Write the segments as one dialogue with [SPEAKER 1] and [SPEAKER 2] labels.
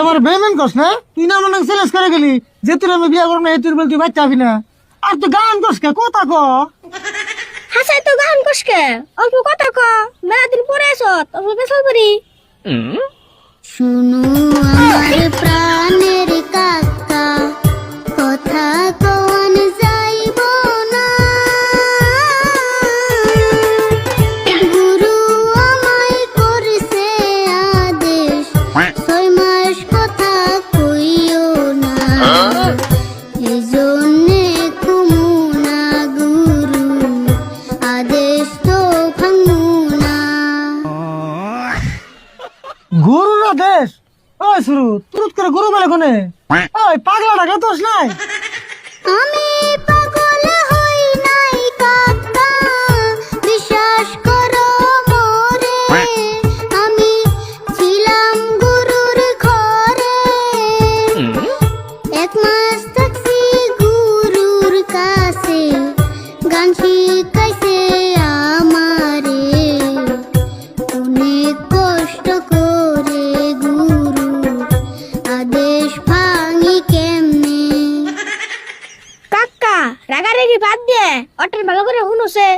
[SPEAKER 1] আমার বেমেন করস না, তুই না মনে চ্যালেঞ্জ করে গেলি যে তুই আমি বিয়া করবো না, তুই বল তুই বাচ্চা হবি না। আর তুই গান করস কে, কথা ক।
[SPEAKER 2] হাসাই তো গান কসকে অল্প কথা ক, মেলা দিন পরে এসত অল্প পেছাল পারি। শুনু আমার প্রাণের কাকা, কথা কন যাইব না। গুরু আমায় করছে আদেশ, 6 মাস কথা কইও না। এজন্যে কুমু না গুরু, আদেশ তো ভাঙু না।
[SPEAKER 1] গরুর দেশ ওই শুরু তুরুত করে গরু বেলে কোনে, ওই পাগলা ডাকে তোস নাই।
[SPEAKER 2] আমি পাগল হই নাই কাকা, বিশ্বাস করো মোরে। আমি ছিলাম গুরুর ঘরে, 1 মাস থাকছি গুরুর কাছে। গান শিখাইছে আমারে, অনেক কষ্ট করে গুরু, আদেশ ভাঙি কেমনে। কাকা রাগারাগি বাদ দিয়ে অটের ভালো করে শুনুছে।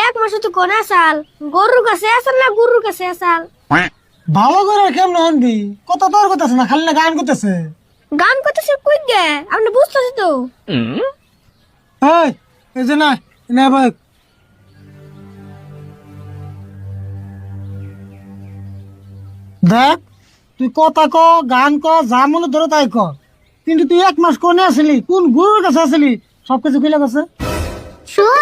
[SPEAKER 2] 1 মাস তো কোন আসাল, গরুর কাছে আসাল না গুরুর কাছে আসাল?
[SPEAKER 1] ভালো করে কেমন হনবি, কত তোর করতেছে না, খালি না গান করতেছে।
[SPEAKER 2] গান করতেছে কই গে, আপনি বুঝতেছি তো।
[SPEAKER 1] এই এই যে না না ভাই, দেখ তুই কথা ক, গান ক, যা মনে ধরে তাই ক, কিন্তু তুই 1 মাস কোনে আসলি, কোন গুরুর কাছে আসলি, সবকিছু কইলা গেছে।
[SPEAKER 2] শোন